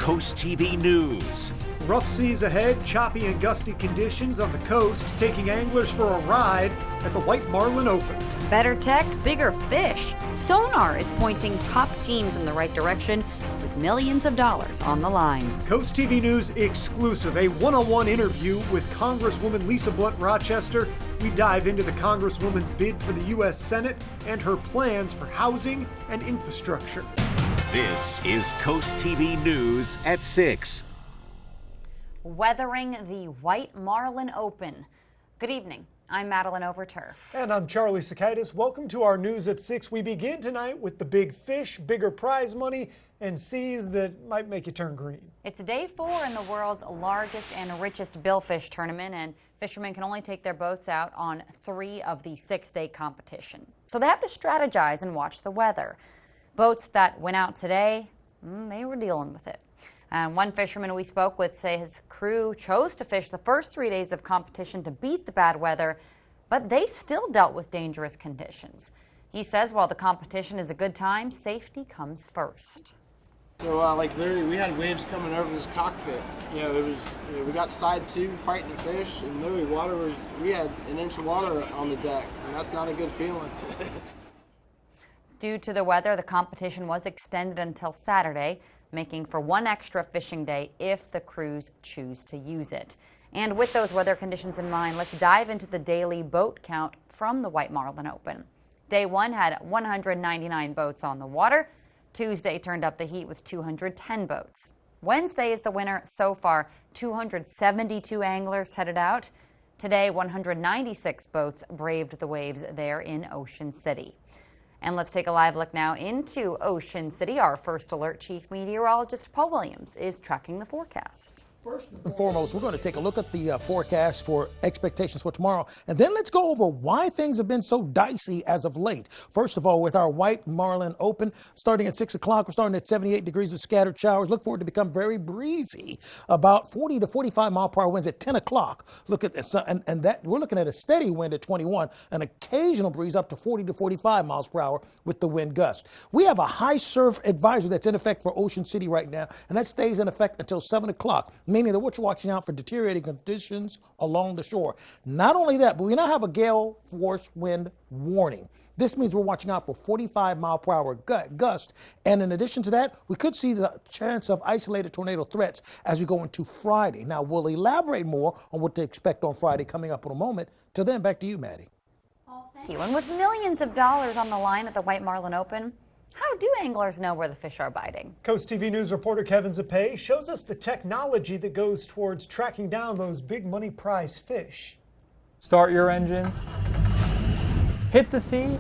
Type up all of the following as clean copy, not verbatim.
CoastTV News. Rough seas ahead, choppy and gusty conditions on the coast, taking anglers for a ride at the White Marlin Open. Better tech, bigger fish. Sonar is pointing top teams in the right direction with millions of dollars on the line. CoastTV News exclusive, a one-on-one interview with Congresswoman Lisa Blunt Rochester. We dive into the Congresswoman's bid for the U.S. Senate and her plans for housing and infrastructure. This is CoastTV News at 6. Weathering the White Marlin Open. Good evening. I'm Madeline Overturf. And I'm Charlie Sakaitis. Welcome to our News at 6. We begin tonight with the big fish, bigger prize money, and seas that might make you turn green. It's day 4 in the world's largest and richest billfish tournament, and fishermen can only take their boats out on 3 of the 6-day competition. So they have to strategize and watch the weather. Boats that went out today, they were dealing with it. And one fisherman we spoke with say his crew chose to fish the first 3 days of competition to beat the bad weather, but they still dealt with dangerous conditions. He says while the competition is a good time, safety comes first. So literally we had waves coming over this cockpit. We got side 2 fighting the fish, and literally we had an inch of water on the deck, and that's not a good feeling. Due to the weather, the competition was extended until Saturday, making for one extra fishing day if the crews choose to use it. And with those weather conditions in mind, let's dive into the daily boat count from the White Marlin Open. Day 1 had 199 boats on the water. Tuesday turned up the heat with 210 boats. Wednesday is the winner so far, 272 anglers headed out. Today, 196 boats braved the waves there in Ocean City. And let's take a live look now into Ocean City. Our first alert chief meteorologist, Paul Williams, is tracking the forecast. First and foremost, we're going to take a look at the forecast for expectations for tomorrow, and then let's go over why things have been so dicey as of late. First of all, with our White Marlin Open, starting at 6 o'clock, we're starting at 78 degrees with scattered showers. Look for it to become very breezy, about 40 to 45 mile per hour winds at 10 o'clock. Look at this, and that we're looking at a steady wind at 21, an occasional breeze up to 40 to 45 miles per hour with the wind gust. We have a high surf advisory that's in effect for Ocean City right now, and that stays in effect until 7 o'clock. Meaning that we're watching out for deteriorating conditions along the shore. Not only that, but we now have a gale force wind warning. This means we're watching out for 45 mile per hour gust. And in addition to that, we could see the chance of isolated tornado threats as we go into Friday. Now, we'll elaborate more on what to expect on Friday coming up in a moment. Till then, back to you, Maddie. Thank you. And with millions of dollars on the line at the White Marlin Open, how do anglers know where the fish are biting? CoastTV News reporter Kevin Zapay shows us the technology that goes towards tracking down those big money prize fish. Start your engines, hit the sea,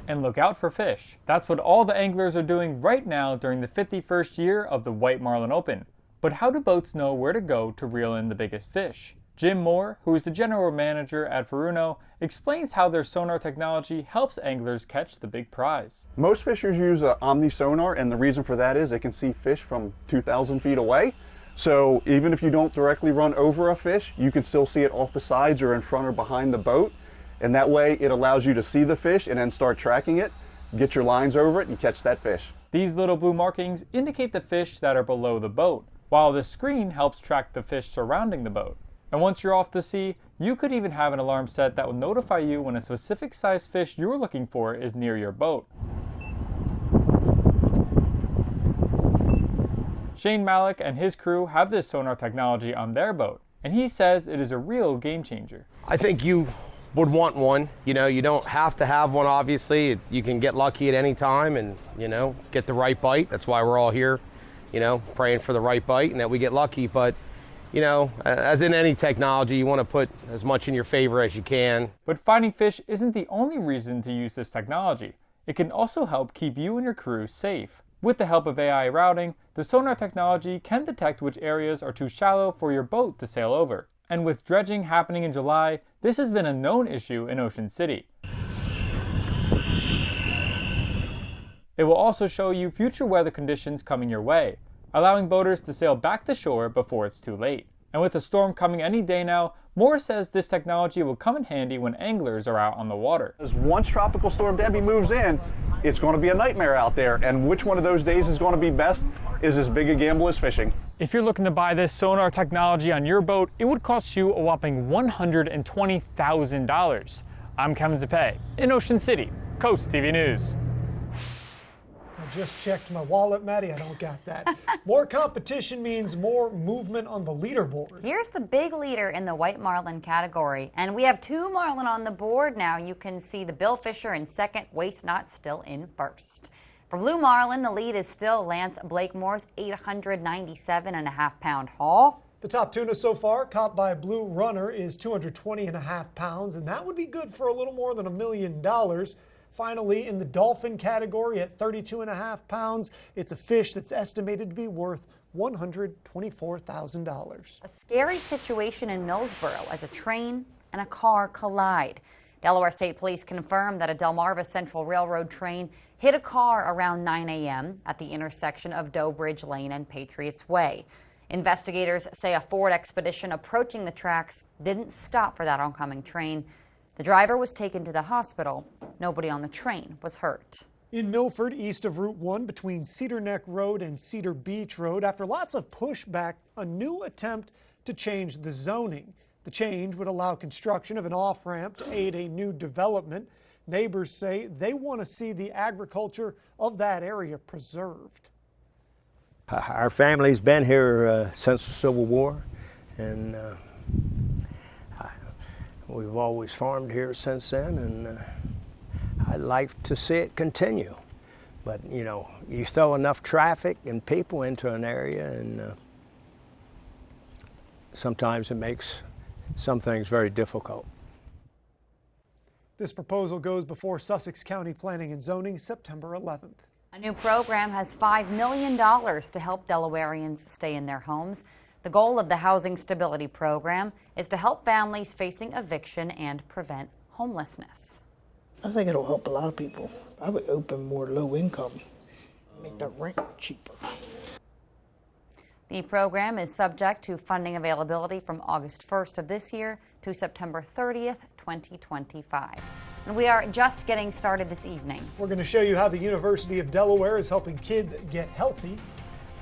and look out for fish. That's what all the anglers are doing right now during the 51st year of the White Marlin Open. But how do boats know where to go to reel in the biggest fish? Jim Moore, who is the general manager at Furuno, explains how their sonar technology helps anglers catch the big prize. Most fishers use an Omni sonar, and the reason for that is it can see fish from 2,000 feet away. So even if you don't directly run over a fish, you can still see it off the sides or in front or behind the boat. And that way it allows you to see the fish and then start tracking it, get your lines over it, and catch that fish. These little blue markings indicate the fish that are below the boat, while the screen helps track the fish surrounding the boat. And once you're off to sea, you could even have an alarm set that will notify you when a specific size fish you're looking for is near your boat. Shane Malik and his crew have this sonar technology on their boat, and he says it is a real game changer. I think you would want one. You don't have to have one, obviously. You can get lucky at any time and, get the right bite. That's why we're all here, praying for the right bite and that we get lucky. But as in any technology, you want to put as much in your favor as you can. But finding fish isn't the only reason to use this technology. It can also help keep you and your crew safe. With the help of AI routing, the sonar technology can detect which areas are too shallow for your boat to sail over. And with dredging happening in July, this has been a known issue in Ocean City. It will also show you future weather conditions coming your way, allowing boaters to sail back to shore before it's too late. And with the storm coming any day now, Moore says this technology will come in handy when anglers are out on the water. As once Tropical Storm Debbie moves in, it's going to be a nightmare out there, and which one of those days is going to be best is as big a gamble as fishing. If you're looking to buy this sonar technology on your boat, it would cost you a whopping $120,000. I'm Kevin Zappe in Ocean City, Coast TV News. I just checked my wallet, Maddie. I don't got that. More competition means more movement on the leaderboard. Here's the big leader in the white marlin category. And we have 2 marlin on the board now. You can see the billfisher in second, waist knot still in first. For blue marlin, the lead is still Lance Blakemore's 897.5-pound haul. The top tuna so far, caught by a blue runner, is 220.5 pounds, and that would be good for a little more than $1 million. Finally, in the dolphin category at 32.5 pounds, it's a fish that's estimated to be worth $124,000. A scary situation in Millsboro as a train and a car collide. Delaware State Police confirmed that a Delmarva Central Railroad train hit a car around 9 a.m. at the intersection of Doe Bridge Lane and Patriots Way. Investigators say a Ford Expedition approaching the tracks didn't stop for that oncoming train. The driver was taken to the hospital. Nobody on the train was hurt. In Milford, east of Route 1 between Cedar Neck Road and Cedar Beach Road, after lots of pushback, a new attempt to change the zoning. The change would allow construction of an off-ramp to aid a new development. Neighbors say they want to see the agriculture of that area preserved. Our family's been here since the Civil War, and we've always farmed here since then, and I'd like to see it continue. But, you know, you throw enough traffic and people into an area, and sometimes it makes some things very difficult. This proposal goes before Sussex County Planning and Zoning September 11th. A new program has $5 million to help Delawareans stay in their homes. The goal of the Housing Stability Program is to help families facing eviction and prevent homelessness. I think it'll help a lot of people. I would open more low income, make the rent cheaper. The program is subject to funding availability from August 1st of this year to September 30th, 2025. And we are just getting started this evening. We're going to show you how the University of Delaware is helping kids get healthy.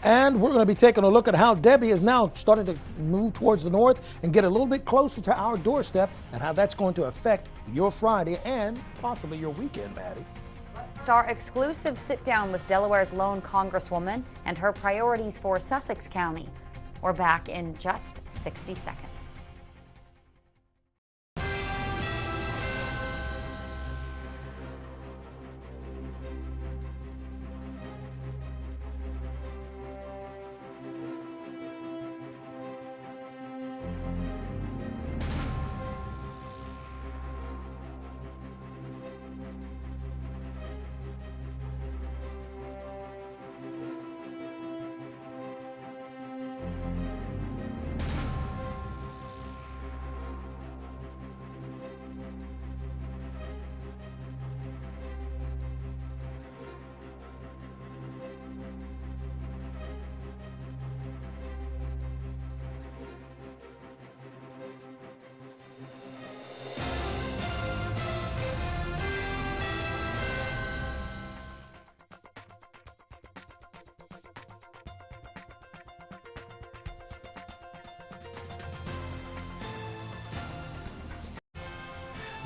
And we're going to be taking a look at how Debbie is now starting to move towards the north and get a little bit closer to our doorstep, and how that's going to affect your Friday and possibly your weekend, Maddie. Our exclusive sit-down with Delaware's lone Congresswoman and her priorities for Sussex County. We're back in just 60 seconds.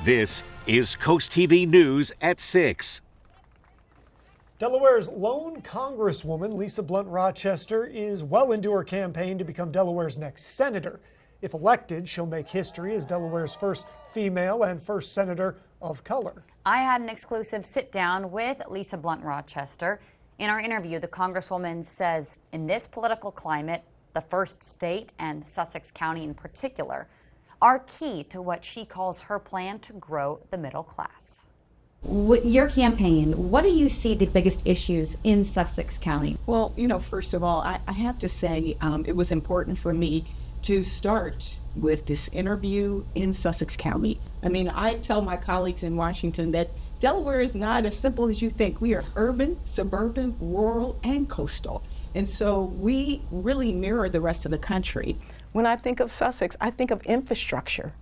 This is Coast TV News at 6. Delaware's lone Congresswoman, Lisa Blunt Rochester, is well into her campaign to become Delaware's next senator. If elected, she'll make history as Delaware's first female and first senator of color. I had an exclusive sit-down with Lisa Blunt Rochester. In our interview, the Congresswoman says in this political climate, the first state and Sussex County in particular are key to what she calls her plan to grow the middle class. With your campaign, what do you see the biggest issues in Sussex County? Well, you know, first of all, I have to say it was important for me to start with this interview in Sussex County. I mean, I tell my colleagues in Washington that Delaware is not as simple as you think. We are urban, suburban, rural, and coastal. And so we really mirror the rest of the country. When I think of Sussex, I think of infrastructure.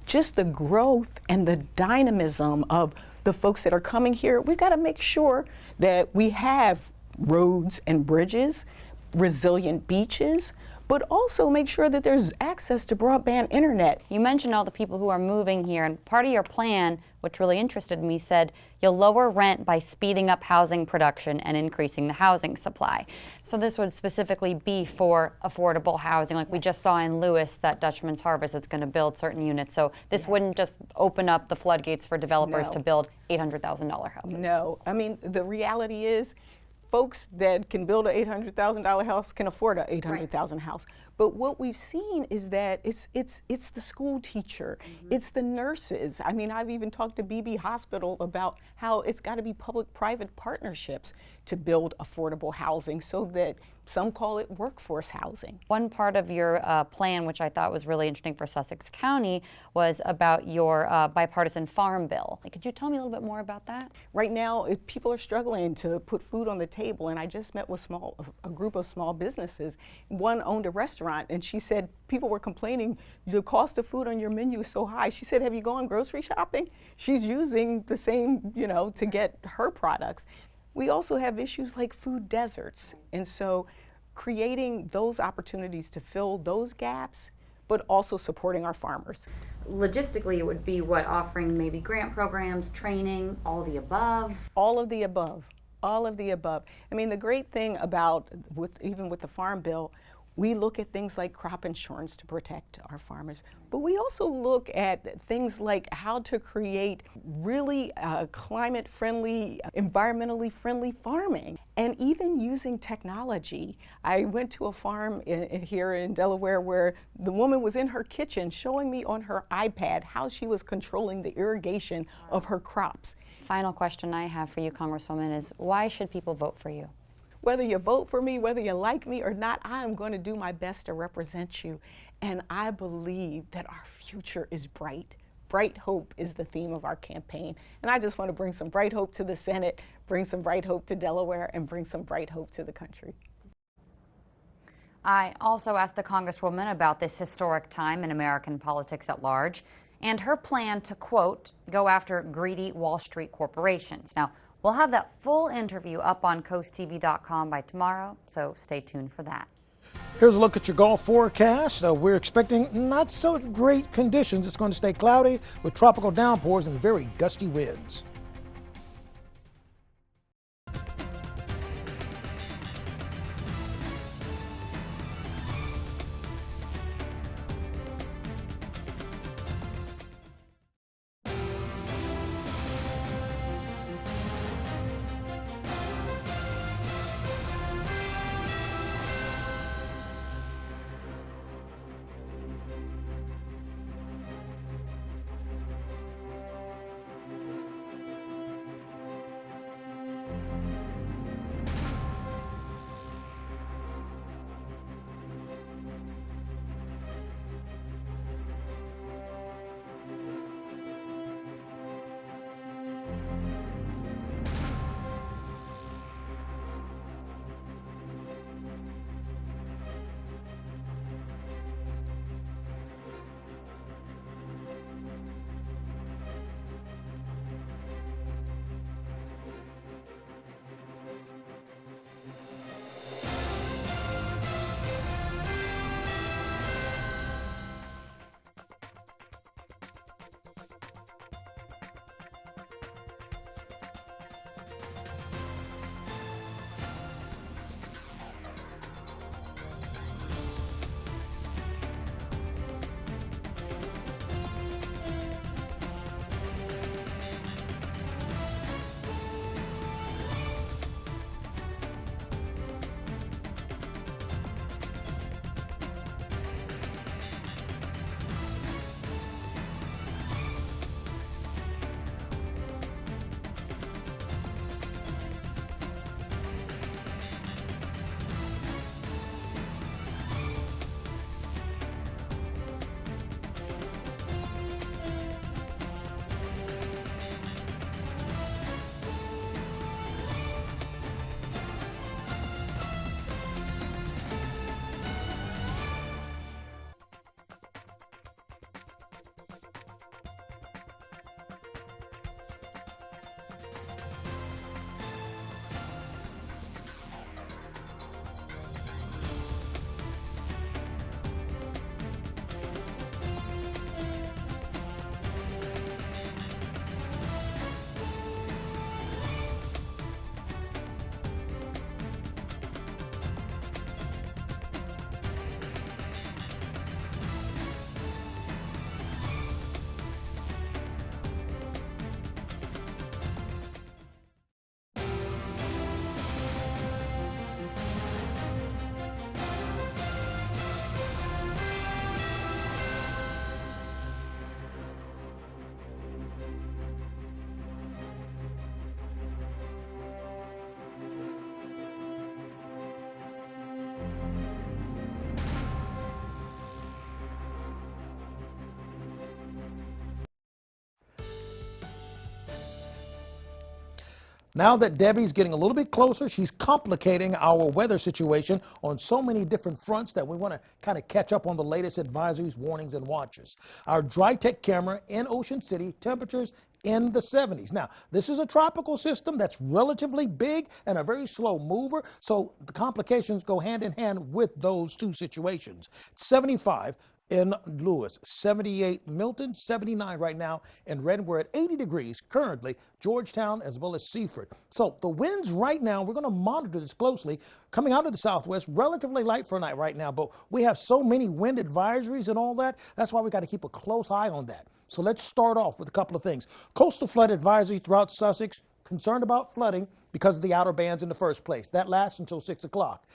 Just the growth and the dynamism of the folks that are coming here. We've got to make sure that we have roads and bridges, resilient beaches, but also make sure that there's access to broadband internet. You mentioned all the people who are moving here, and part of your plan, which really interested me, said you'll lower rent by speeding up housing production and increasing the housing supply. So this would specifically be for affordable housing, like we just saw in Lewis, that Dutchman's Harvest that's going to build certain units. So this wouldn't just open up the floodgates for developers to build $800,000 houses. No, I mean, the reality is, folks that can build an $800,000 house can afford an $800,000 house. But what we've seen is that it's the school teacher, it's the nurses. I mean, I've even talked to BB Hospital about how it's got to be public-private partnerships to build affordable housing, so that some call it workforce housing. One part of your plan, which I thought was really interesting for Sussex County, was about your bipartisan farm bill. Could you tell me a little bit more about that? Right now, people are struggling to put food on the table, and I just met with a group of small businesses. One owned a restaurant, and she said people were complaining the cost of food on your menu is so high. She said, have you gone grocery shopping? She's using the same, to get her products. We also have issues like food deserts, and so creating those opportunities to fill those gaps, but also supporting our farmers. Logistically, it would be what, offering maybe grant programs, training, all the above? All of the above, all of the above. I mean, the great thing about, even with the Farm Bill, we look at things like crop insurance to protect our farmers, but we also look at things like how to create really climate-friendly, environmentally friendly farming, and even using technology. I went to a farm here in Delaware where the woman was in her kitchen showing me on her iPad how she was controlling the irrigation of her crops. Final question I have for you, Congresswoman, is why should people vote for you? Whether you vote for me, whether you like me or not, I am going to do my best to represent you. And I believe that our future is bright. Bright hope is the theme of our campaign. And I just want to bring some bright hope to the Senate, bring some bright hope to Delaware, and bring some bright hope to the country. I also asked the Congresswoman about this historic time in American politics at large and her plan to, quote, go after greedy Wall Street corporations. Now, we'll have that full interview up on CoastTV.com by tomorrow, so stay tuned for that. Here's a look at your golf forecast. We're expecting not so great conditions. It's going to stay cloudy with tropical downpours and very gusty winds. Now that Debbie's getting a little bit closer, she's complicating our weather situation on so many different fronts that we want to kind of catch up on the latest advisories, warnings, and watches. Our dry tech camera in Ocean City, temperatures in the 70s. Now, this is a tropical system that's relatively big and a very slow mover, so the complications go hand in hand with those two situations. 75 in Lewis, 78 Milton, 79 right now in Redden. We're at 80 degrees currently, Georgetown as well as Seaford. So the winds right now, we're going to monitor this closely, coming out of the southwest, relatively light for a night right now, but we have so many wind advisories and all that. That's why we got to keep a close eye on that. So let's start off with a couple of things. Coastal flood advisory throughout Sussex, concerned about flooding because of the outer bands in the first place. That lasts until 6 o'clock.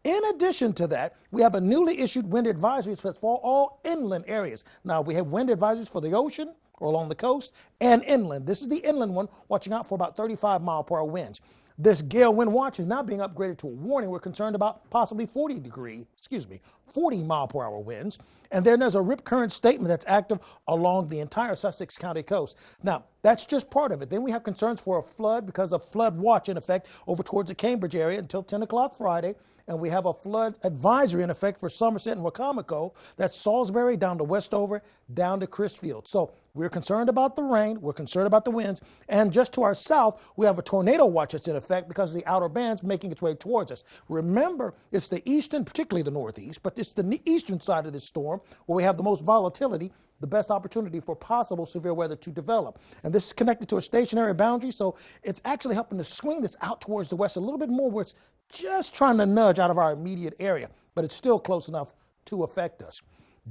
In addition to that, we have a newly issued wind advisories for all inland areas. Now, we have wind advisories for the ocean or along the coast and inland. This is the inland one, watching out for about 35-mile-per-hour winds. This gale wind watch is now being upgraded to a warning. We're concerned about possibly 40-mile-per-hour winds. And then there's a rip current statement that's active along the entire Sussex County coast. Now, that's just part of it. Then we have concerns for a flood because of flood watch in effect over towards the Cambridge area until 10 o'clock Friday. And we have a flood advisory in effect for Somerset and Wacomico. That's Salisbury down to Westover, down to Crisfield. So we're concerned about the rain. We're concerned about the winds. And just to our south, we have a tornado watch that's in effect because of the outer bands making its way towards us. Remember, it's the eastern, particularly the northeast, but it's the eastern side of this storm where we have the most volatility, the best opportunity for possible severe weather to develop. And this is connected to a stationary boundary, so it's actually helping to swing this out towards the west a little bit more, where it's just trying to nudge out of our immediate area, but it's still close enough to affect us.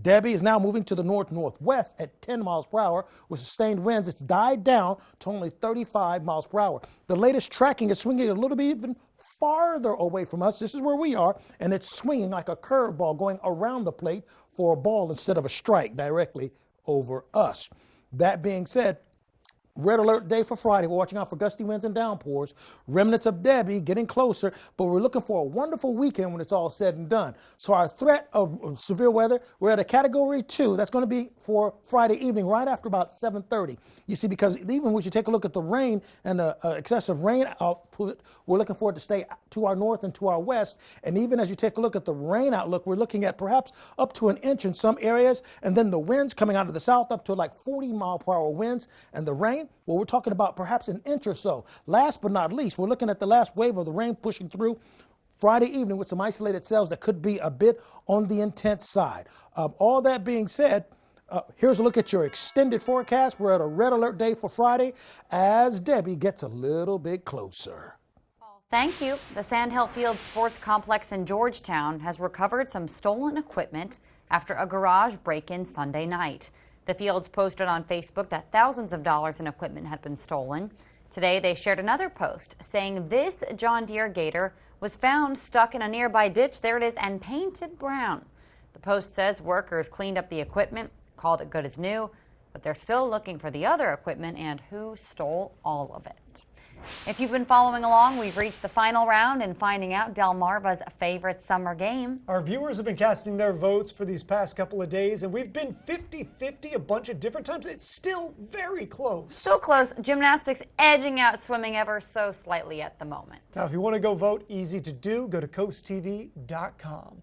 Debbie is now moving to the north-northwest at 10 miles per hour with sustained winds. It's died down to only 35 miles per hour. The latest tracking is swinging a little bit even farther away from us. This is where we are, and it's swinging like a curveball going around the plate for a ball instead of a strike directly over us. That being said, red alert day for Friday. We're watching out for gusty winds and downpours. Remnants of Debbie getting closer, but we're looking for a wonderful weekend when it's all said and done. So our threat of severe weather, we're at a Category 2. That's going to be for Friday evening, right after about 7:30. You see, because even when you take a look at the rain and the excessive rain output, we're looking for it to stay to our north and to our west. And even as you take a look at the rain outlook, we're looking at perhaps up to an inch in some areas. And then the winds coming out of the south up to like 40-mile-per-hour winds. And the rain, well, we're talking about perhaps an inch or so. Last but not least, we're looking at the last wave of the rain pushing through Friday evening with some isolated cells that could be a bit on the intense side. All that being said, here's a look at your extended forecast. We're at a red alert day for Friday as Debbie gets a little bit closer. Thank you. The Sandhill Field Sports Complex in Georgetown has recovered some stolen equipment after a garage break-in Sunday night. The Fields posted on Facebook that thousands of dollars in equipment had been stolen. Today, they shared another post saying this John Deere Gator was found stuck in a nearby ditch. There it is, and painted brown. The post says workers cleaned up the equipment, called it good as new, but they're still looking for the other equipment and who stole all of it. If you've been following along, we've reached the final round in finding out Delmarva's favorite summer game. Our viewers have been casting their votes for these past couple of days, and we've been 50-50 a bunch of different times. It's still very close. Still close. Gymnastics edging out swimming ever so slightly at the moment. Now, if you want to go vote, easy to do. Go to CoastTV.com.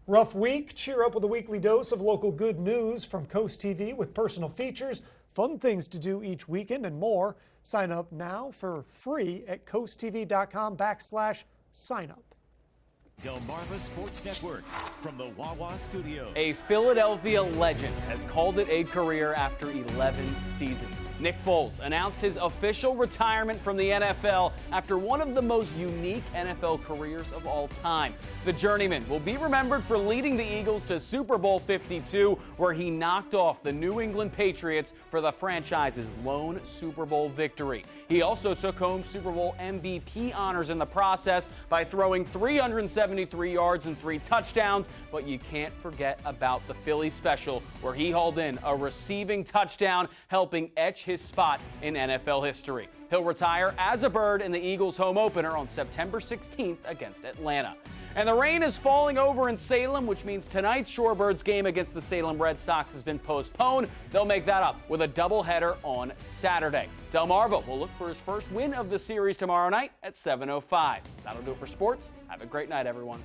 Rough week? Cheer up with a weekly dose of local good news from Coast TV with personal features, fun things to do each weekend, and more. Sign up now for free at CoastTV.com/signup. Delmarva Sports Network from the Wawa Studios. A Philadelphia legend has called it a career after 11 seasons. Nick Foles announced his official retirement from the NFL after one of the most unique NFL careers of all time. The journeyman will be remembered for leading the Eagles to Super Bowl 52, where he knocked off the New England Patriots for the franchise's lone Super Bowl victory. He also took home Super Bowl MVP honors in the process by throwing 373 yards and 3 touchdowns, but you can't forget about the Philly special, where he hauled in a receiving touchdown, helping etch his spot in NFL history. He'll retire as a Bird in the Eagles home opener on September 16th against Atlanta. And the rain is falling over in Salem, which means tonight's Shorebirds game against the Salem Red Sox has been postponed. They'll make that up with a doubleheader on Saturday. Delmarva will look for his first win of the series tomorrow night at 7:05. That'll do it for sports. Have a great night, everyone.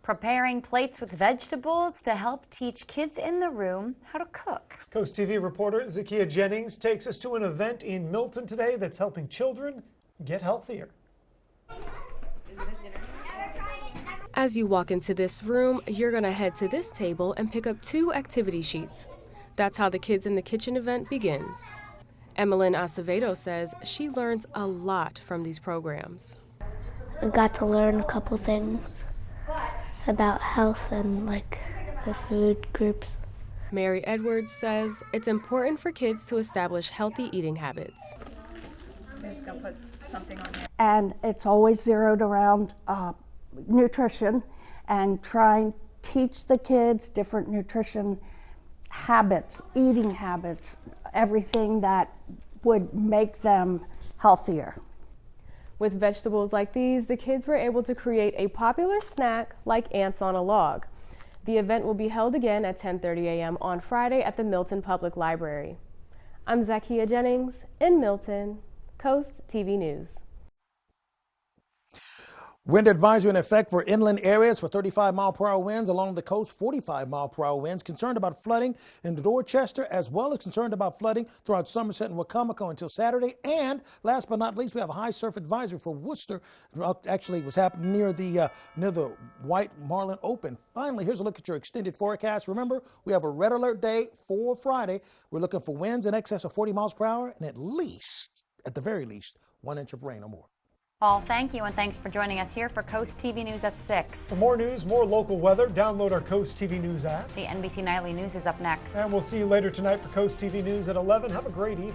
Preparing plates with vegetables to help teach kids in the room how to cook. Coast TV reporter Zakia Jennings takes us to an event in Milton today that's helping children get healthier. As you walk into this room, you're going to head to this table and pick up 2 activity sheets. That's how the Kids in the Kitchen event begins. Emmeline Acevedo says she learns a lot from these programs. I got to learn a couple things about health and like the food groups. Mary Edwards says it's important for kids to establish healthy eating habits. I'm just going to put something on there. And it's always zeroed around nutrition and trying to teach the kids different nutrition habits, eating habits, everything that would make them healthier. With vegetables like these, the kids were able to create a popular snack like ants on a log. The event will be held again at 10:30 a.m. on Friday at the Milton Public Library. I'm Zakia Jennings in Milton, Coast TV News. Wind advisory in effect for inland areas for 35-mile-per-hour winds along the coast, 45-mile-per-hour winds. Concerned about flooding in Dorchester, as well as concerned about flooding throughout Somerset and Wacomico until Saturday. And last but not least, we have a high surf advisory for Worcester. Actually, it was happening near the White Marlin Open. Finally, here's a look at your extended forecast. Remember, we have a red alert day for Friday. We're looking for winds in excess of 40 miles per hour and at the very least, 1 inch of rain or more. Paul, thank you, and thanks for joining us here for Coast TV News at 6. For more news, more local weather, download our Coast TV News app. The NBC Nightly News is up next. And we'll see you later tonight for Coast TV News at 11. Have a great evening.